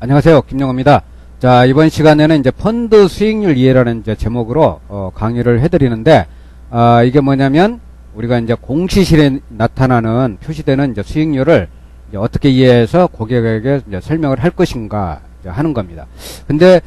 안녕하세요. 김영호입니다. 자, 이번 시간에는 이제 펀드 수익률 이해라는 이제 제목으로 강의를 해드리는데, 이게 뭐냐면 우리가 이제 공시실에 나타나는 표시되는 이제 수익률을 이제 어떻게 이해해서 고객에게 이제 설명을 할 것인가 이제 하는 겁니다. 근데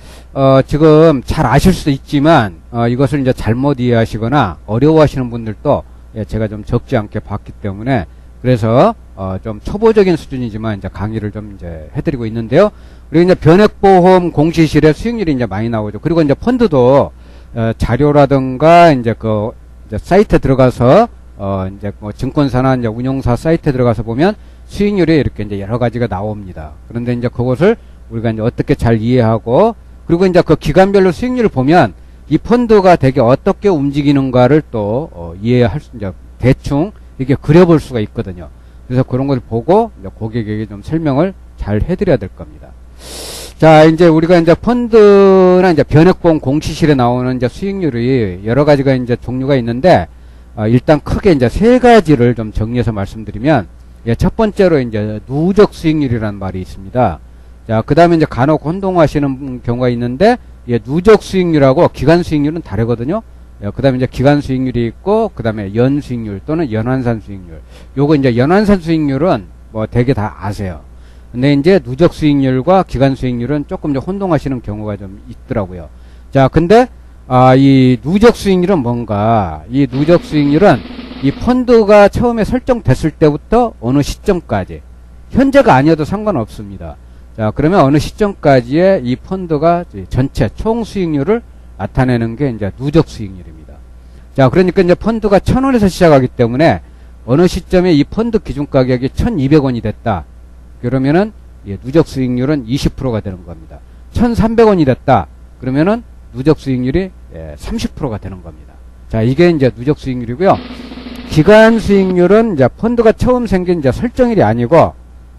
지금 잘 아실 수도 있지만 이것을 이제 잘못 이해하시거나 어려워하시는 분들도 제가 좀 적지 않게 봤기 때문에 그래서 좀 초보적인 수준이지만 이제 강의를 좀 이제 해드리고 있는데요. 그리고 이제 변액보험 공시실에 수익률이 이제 많이 나오죠. 그리고 이제 펀드도 자료라든가 이제 이제 사이트에 들어가서 이제 뭐 증권사나 이제 운용사 사이트에 들어가서 보면 수익률이 이렇게 이제 여러 가지가 나옵니다. 그런데 이제 그것을 우리가 이제 어떻게 잘 이해하고, 그리고 이제 그 기간별로 수익률을 보면 이 펀드가 되게 어떻게 움직이는가를 또 이해할 수, 이제 대충 이렇게 그려볼 수가 있거든요. 그래서 그런 걸 보고 이제 고객에게 좀 설명을 잘 해드려야 될 겁니다. 자, 이제 우리가 이제 펀드나 이제 변액보험 공시실에 나오는 이제 수익률이 여러 가지가 이제 종류가 있는데, 일단 크게 이제 세 가지를 좀 정리해서 말씀드리면, 첫 번째로 이제 누적 수익률이라는 말이 있습니다. 자, 그 다음에 이제 간혹 혼동하시는 경우가 있는데, 누적 수익률하고 기간 수익률은 다르거든요. 그 다음에 이제 기간 수익률이 있고, 그 다음에 연 수익률 또는 연환산 수익률. 요거 이제 연환산 수익률은 뭐 되게 다 아세요. 근데 이제 누적 수익률과 기간 수익률은 조금 좀 혼동하시는 경우가 좀 있더라고요. 자, 근데, 이 누적 수익률은 뭔가, 이 누적 수익률은 이 펀드가 처음에 설정됐을 때부터 어느 시점까지, 현재가 아니어도 상관없습니다. 자, 그러면 어느 시점까지의 이 펀드가 전체 총 수익률을 나타내는 게 이제 누적 수익률입니다. 자, 그러니까 이제 펀드가 1,000원에서 시작하기 때문에 어느 시점에 이 펀드 기준 가격이 1,200원이 됐다. 그러면은 누적 수익률은 20%가 되는 겁니다. 1,300원이 됐다. 그러면은 누적 수익률이 30%가 되는 겁니다. 자, 이게 이제 누적 수익률이고요. 기간 수익률은 이제 펀드가 처음 생긴 이제 설정일이 아니고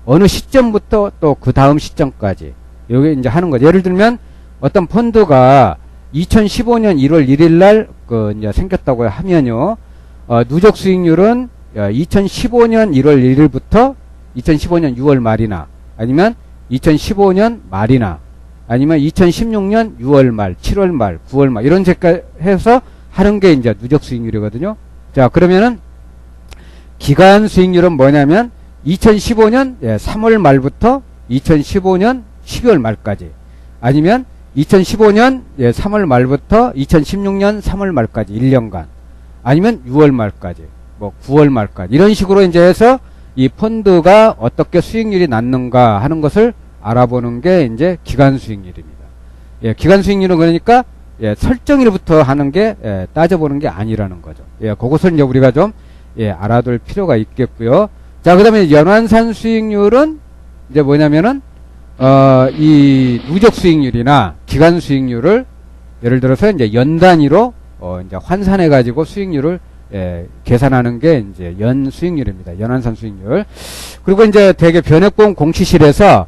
어느 시점부터 또 그 다음 시점까지 여기 이제 하는 거죠. 예를 들면 어떤 펀드가 2015년 1월 1일 날 이제 생겼다고 하면요. 누적 수익률은 2015년 1월 1일부터 2015년 6월 말이나 아니면 2015년 말이나 아니면 2016년 6월 말, 7월 말, 9월 말 이런 색깔 해서 하는 게 이제 누적 수익률이거든요. 자, 그러면은 기간 수익률은 뭐냐면 2015년 3월 말부터 2015년 12월 말까지 아니면 2015년 3월 말부터 2016년 3월 말까지 1년간 아니면 6월 말까지 뭐 9월 말까지 이런 식으로 이제 해서 이 펀드가 어떻게 수익률이 났는가 하는 것을 알아보는 게 이제 기간 수익률입니다. 기간 수익률은 그러니까 설정일부터 하는 게 따져보는 게 아니라는 거죠. 그것을 이제 우리가 좀 알아둘 필요가 있겠고요. 자, 그다음에 연환산 수익률은 이제 뭐냐면은 이 누적 수익률이나 기간 수익률을 예를 들어서 이제 연 단위로 이제 환산해 가지고 수익률을 계산하는 게 이제 연 수익률입니다. 연환산 수익률. 그리고 이제 되게 변액보험 공시실에서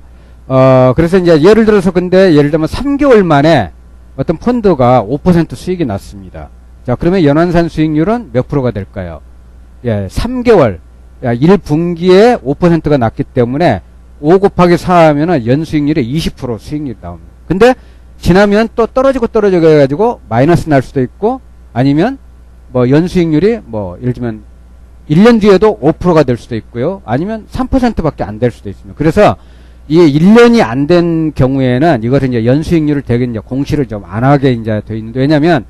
그래서 이제 예를 들어서 근데 예를 들면 3개월 만에 어떤 펀드가 5% 수익이 났습니다. 자, 그러면 연환산 수익률은 몇 프로가 될까요? 3개월 1분기에 5%가 났기 때문에 5 곱하기 4 하면은 연 수익률이 20% 수익률이 나옵니다. 근데 지나면 또 떨어지고 해가지고 마이너스 날 수도 있고 아니면 뭐 연수익률이 뭐 예를 들면 1년 뒤에도 5%가 될 수도 있고요. 아니면 3%밖에 안 될 수도 있습니다. 그래서 이 1년이 안 된 경우에는 이것을 이제 연수익률을 되게 이제 공시를 좀 안 하게 이제 돼 있는데 왜냐면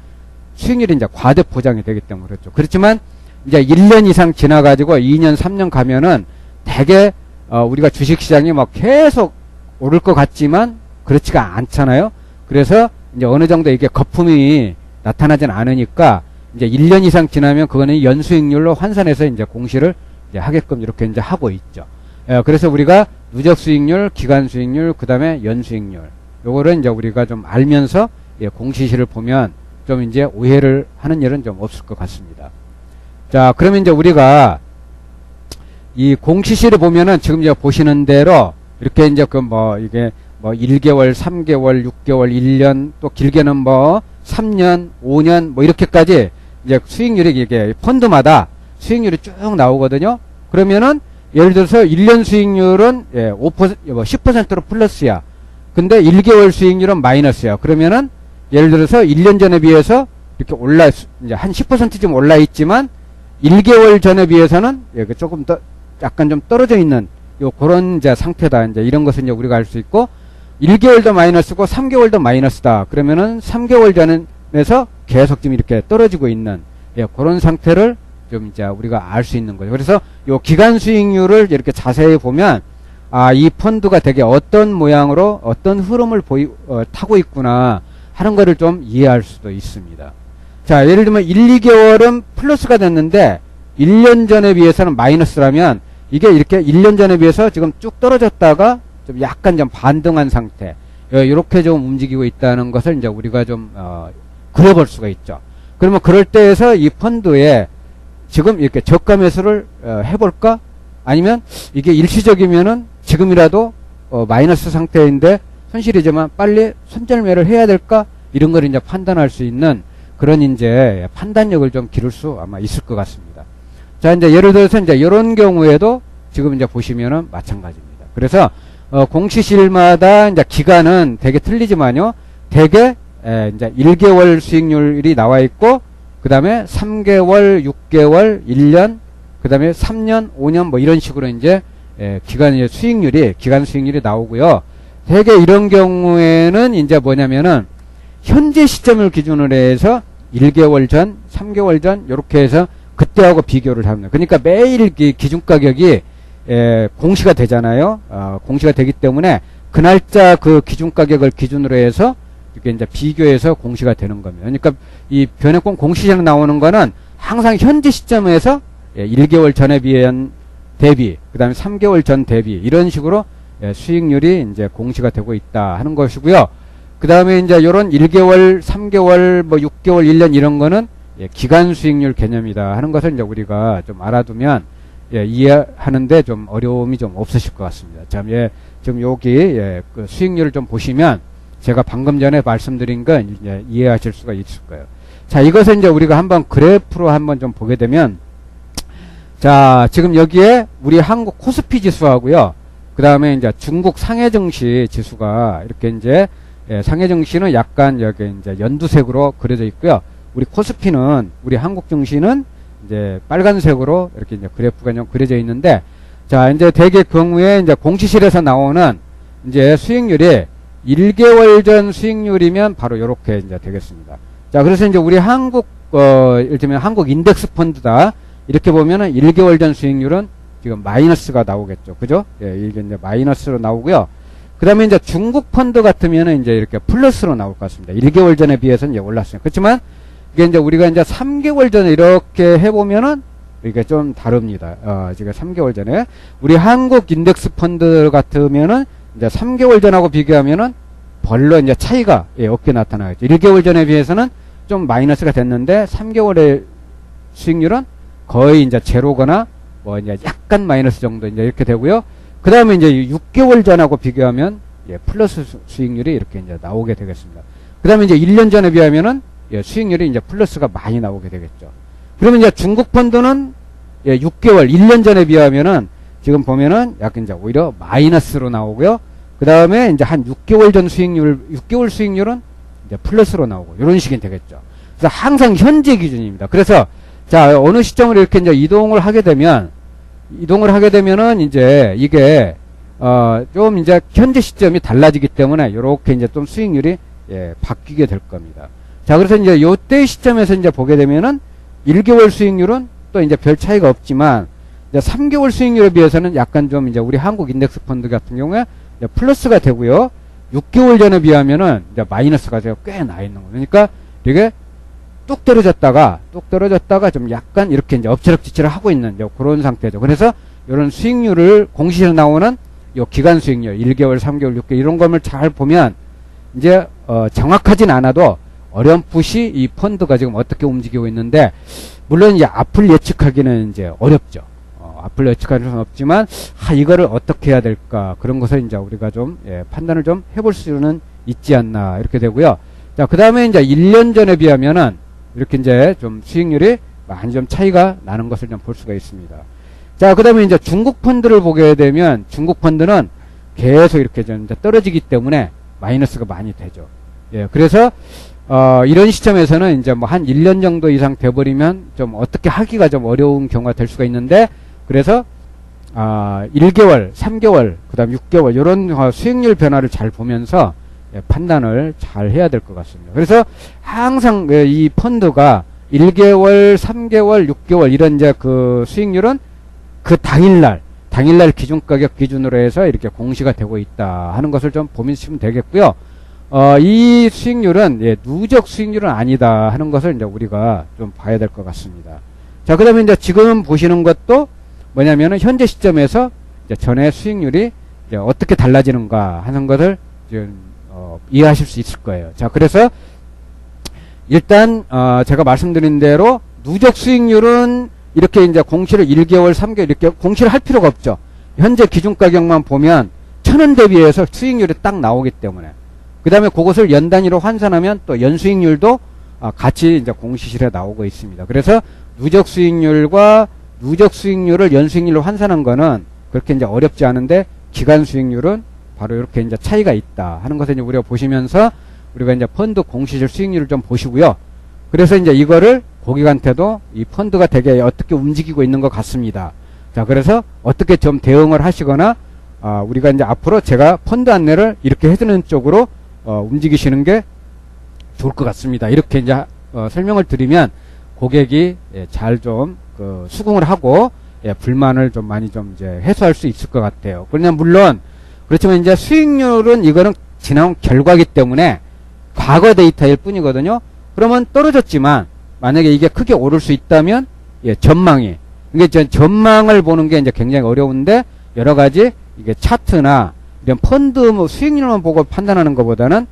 수익률이 이제 과대 포장이 되기 때문에 그렇죠. 그렇지만 이제 1년 이상 지나가지고 2년, 3년 가면은 되게 우리가 주식시장이 막 계속 오를 것 같지만 그렇지가 않잖아요. 그래서 이제 어느 정도 이게 거품이 나타나진 않으니까 이제 1년 이상 지나면 그거는 연수익률로 환산해서 이제 공시를 이제 하게끔 이렇게 이제 하고 있죠. 그래서 우리가 누적 수익률, 기간 수익률, 그 다음에 연수익률. 요거를 이제 우리가 좀 알면서 공시실을 보면 좀 이제 오해를 하는 일은 좀 없을 것 같습니다. 자, 그러면 이제 우리가 이 공시실을 보면은 지금 이제 보시는 대로 이렇게 이제 이게 1개월, 3개월, 6개월, 1년 또 길게는 3년, 5년 이렇게까지 이제 수익률이 이게 펀드마다 수익률이 쭉 나오거든요. 그러면은 예를 들어서 1년 수익률은 10%로 플러스야. 근데 1개월 수익률은 마이너스야. 그러면은 예를 들어서 1년 전에 비해서 이렇게 이제 한 10%좀 올라 있지만 1개월 전에 비해서는 조금 더 약간 좀 떨어져 있는 그런 이제 상태다. 이제 이런 것은 이제 우리가 알 수 있고, 1개월도 마이너스고 3개월도 마이너스다. 그러면은 3개월 전에서 계속 좀 이렇게 떨어지고 있는 그런 상태를 좀 이제 우리가 알 수 있는 거죠. 그래서 요 기간 수익률을 이렇게 자세히 보면 이 펀드가 되게 어떤 모양으로 어떤 흐름을 타고 있구나 하는 거를 좀 이해할 수도 있습니다. 자, 예를 들면 1, 2개월은 플러스가 됐는데 1년 전에 비해서는 마이너스라면 이게 이렇게 1년 전에 비해서 지금 쭉 떨어졌다가 좀 약간 좀 반등한 상태, 이렇게 좀 움직이고 있다는 것을 이제 우리가 좀 그려볼 수가 있죠. 그러면 그럴 때에서 이 펀드에 지금 이렇게 저가 매수를 해볼까? 아니면 이게 일시적이면은 지금이라도 마이너스 상태인데 손실이지만 빨리 손절매를 해야 될까? 이런 걸 이제 판단할 수 있는 그런 이제 판단력을 좀 기를 수 아마 있을 것 같습니다. 자, 이제 예를 들어서 이제 이런 경우에도 지금 이제 보시면은 마찬가지입니다. 그래서 공시실마다 이제 기간은 되게 틀리지만요, 되게 이제 1개월 수익률이 나와 있고, 그 다음에 3개월, 6개월, 1년, 그 다음에 3년, 5년 뭐 이런 식으로 이제 기간 수익률이 나오고요. 되게 이런 경우에는 이제 뭐냐면은 현재 시점을 기준으로 해서 1개월 전, 3개월 전 이렇게 해서 그때하고 비교를 합니다. 그러니까 매일 기준 가격이 공시가 되잖아요. 공시가 되기 때문에 그 날짜 그 기준 가격을 기준으로 해서 이렇게 이제 비교해서 공시가 되는 겁니다. 그러니까 이 변액권 공시에서 나오는 거는 항상 현재 시점에서 1개월 전에 비한 대비, 그 다음에 3개월 전 대비 이런 식으로 수익률이 이제 공시가 되고 있다 하는 것이고요. 그 다음에 이제 요런 1개월, 3개월, 뭐 6개월, 1년 이런 거는 기간 수익률 개념이다 하는 것을 이제 우리가 좀 알아두면 이해하는데 좀 어려움이 좀 없으실 것 같습니다. 참, 지금 여기 그 수익률을 좀 보시면 제가 방금 전에 말씀드린 건 이제 이해하실 수가 있을 거예요. 자, 이것을 이제 우리가 한번 그래프로 한번 좀 보게 되면, 자, 지금 여기에 우리 한국 코스피 지수하고요, 그 다음에 이제 중국 상해증시 지수가 이렇게 이제 상해증시는 약간 여기 이제 연두색으로 그려져 있고요. 우리 코스피는, 우리 한국 증시는 이제 빨간색으로 이렇게 이제 그래프가 좀 그려져 있는데, 자, 이제 대개 경우에 이제 공시실에서 나오는 이제 수익률이 1개월 전 수익률이면 바로 요렇게 이제 되겠습니다. 자, 그래서 이제 우리 한국, 이를테면 한국 인덱스 펀드다. 이렇게 보면은 1개월 전 수익률은 지금 마이너스가 나오겠죠. 그죠? 이게 이제 마이너스로 나오고요. 그 다음에 이제 중국 펀드 같으면은 이제 이렇게 플러스로 나올 것 같습니다. 1개월 전에 비해서는 이제 올랐어요. 그렇지만 이게 이제 우리가 이제 3개월 전에 이렇게 해보면은 이게 좀 다릅니다. 지금 3개월 전에 우리 한국 인덱스 펀드 같으면은 이제 3개월 전하고 비교하면은 별로 이제 차이가 없게 나타나겠죠. 1개월 전에 비해서는 좀 마이너스가 됐는데 3개월의 수익률은 거의 이제 제로거나 뭐 이제 약간 마이너스 정도 이제 이렇게 되고요. 그 다음에 이제 6개월 전하고 비교하면 플러스 수익률이 이렇게 이제 나오게 되겠습니다. 그 다음에 이제 1년 전에 비하면은 수익률이 이제 플러스가 많이 나오게 되겠죠. 그러면 이제 중국 펀드는 6개월, 1년 전에 비하면은 지금 보면은 약간 이제 오히려 마이너스로 나오고요. 그 다음에 이제 한 6개월 전 수익률, 6개월 수익률은 이제 플러스로 나오고, 이런 식이 되겠죠. 그래서 항상 현재 기준입니다. 그래서, 자, 어느 시점을 이렇게 이제 이동을 하게 되면은 이제 이게, 좀 이제 현재 시점이 달라지기 때문에 요렇게 이제 좀 수익률이, 바뀌게 될 겁니다. 자, 그래서 이제 요때 시점에서 이제 보게 되면은 1개월 수익률은 또 이제 별 차이가 없지만, 이제 3개월 수익률에 비해서는 약간 좀 이제 우리 한국 인덱스 펀드 같은 경우에 플러스가 되고요. 6개월 전에 비하면은 이제 마이너스가 꽤 나 있는 거예요. 그러니까 이게 뚝 떨어졌다가 좀 약간 이렇게 이제 엎치락뒤치락 하고 있는 이제 그런 상태죠. 그래서 이런 수익률을 공시에서 나오는 요 기간 수익률 1개월, 3개월, 6개월 이런 것을 잘 보면 이제 정확하진 않아도 어렴풋이 이 펀드가 지금 어떻게 움직이고 있는데, 물론 이제 앞을 예측하기는 이제 어렵죠. 앞을 예측할 수는 없지만, 이거를 어떻게 해야 될까, 그런 것을 이제 우리가 좀, 판단을 좀 해볼 수는 있지 않나, 이렇게 되고요. 자, 그 다음에 이제 1년 전에 비하면은, 이렇게 이제 좀 수익률이 많이 좀 차이가 나는 것을 좀 볼 수가 있습니다. 자, 그 다음에 이제 중국 펀드를 보게 되면, 중국 펀드는 계속 이렇게 좀 이제 떨어지기 때문에, 마이너스가 많이 되죠. 예, 그래서 이런 시점에서는 이제 뭐 한 1년 정도 이상 돼버리면 좀 어떻게 하기가 좀 어려운 경우가 될 수가 있는데, 그래서 1개월, 3개월, 그 다음 6개월 이런 수익률 변화를 잘 보면서 예, 판단을 잘 해야 될 것 같습니다. 그래서 항상 이 펀드가 1개월, 3개월, 6개월 이런 이제 그 수익률은 그 당일날 기준가격 기준으로 해서 이렇게 공시가 되고 있다 하는 것을 좀 보시면 되겠고요. 이 수익률은 예, 누적 수익률은 아니다 하는 것을 이제 우리가 좀 봐야 될 것 같습니다. 자, 그 다음에 이제 지금 보시는 것도 뭐냐면은 현재 시점에서 이제 전에 수익률이 이제 어떻게 달라지는가 하는 것을 좀 이해하실 수 있을 거예요. 자, 그래서 일단 제가 말씀드린 대로 누적 수익률은 이렇게 이제 공시를 1개월, 3개월 이렇게 공시를 할 필요가 없죠. 현재 기준 가격만 보면 1,000원 대비해서 수익률이 딱 나오기 때문에, 그 다음에 그것을 연 단위로 환산하면 또 연수익률도 같이 이제 공시실에 나오고 있습니다. 그래서 누적 수익률과 누적 수익률을 연수익률로 환산한 거는 그렇게 이제 어렵지 않은데, 기간 수익률은 바로 이렇게 이제 차이가 있다 하는 것을 이제 우리가 보시면서 우리가 이제 펀드 공시실 수익률을 좀 보시고요. 그래서 이제 이거를 고객한테도 이 펀드가 되게 어떻게 움직이고 있는 것 같습니다. 자, 그래서 어떻게 좀 대응을 하시거나, 우리가 이제 앞으로 제가 펀드 안내를 이렇게 해드리는 쪽으로 움직이시는 게 좋을 것 같습니다. 이렇게 이제 설명을 드리면 고객이 잘 좀 수긍을 하고 불만을 좀 많이 좀 이제 해소할 수 있을 것 같아요. 그냥 물론 그렇지만 이제 수익률은 이거는 지나온 결과이기 때문에 과거 데이터일 뿐이거든요. 그러면 떨어졌지만 만약에 이게 크게 오를 수 있다면 전망이, 이게 전망을 보는 게 이제 굉장히 어려운데, 여러 가지 이게 차트나 이런 펀드 뭐 수익률만 보고 판단하는 것보다는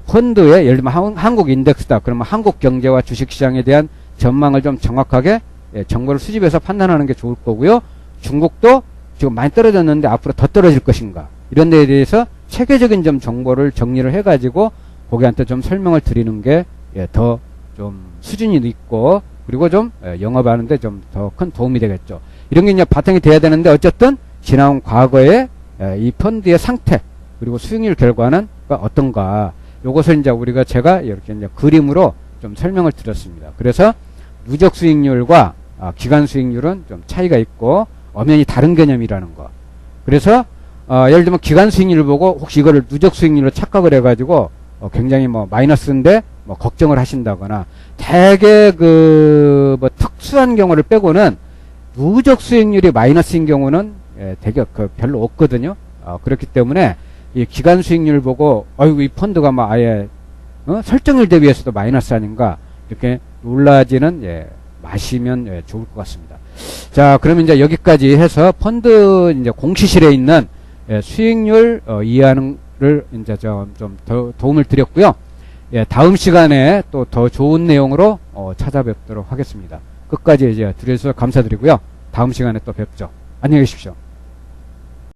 펀드의 예를 들면 한국 인덱스다 그러면 한국 경제와 주식시장에 대한 전망을 좀 정확하게 정보를 수집해서 판단하는 게 좋을 거고요. 중국도 지금 많이 떨어졌는데 앞으로 더 떨어질 것인가, 이런 데에 대해서 체계적인 좀 정보를 정리를 해가지고 고객한테 좀 설명을 드리는 게 더 좀 수준이 있고, 그리고 좀 영업하는데 좀 더 큰 도움이 되겠죠. 이런 게 이제 바탕이 돼야 되는데, 어쨌든 지나온 과거의 이 펀드의 상태 그리고 수익률 결과는 어떤가, 요것을 이제 제가 이렇게 이제 그림으로 좀 설명을 드렸습니다. 그래서 누적 수익률과 기간 수익률은 좀 차이가 있고 엄연히 다른 개념이라는 거. 그래서 예를 들면 기간 수익률을 보고 혹시 이거를 누적 수익률로 착각을 해가지고 굉장히 뭐 마이너스인데 뭐 걱정을 하신다거나, 대개 뭐 특수한 경우를 빼고는 누적 수익률이 마이너스인 경우는 되게 별로 없거든요. 그렇기 때문에 이 기간 수익률을 보고 이 펀드가 막 아예 설정일 대비해서도 마이너스 아닌가, 이렇게 놀라지는 마시면 좋을 것 같습니다. 자, 그러면 이제 여기까지 해서 펀드 이제 공시실에 있는 수익률 이해하는 를 이제 좀 더 도움을 드렸고요. 다음 시간에 또 더 좋은 내용으로 찾아뵙도록 하겠습니다. 끝까지 이제 들어주셔서 감사드리고요. 다음 시간에 또 뵙죠. 안녕히 계십시오.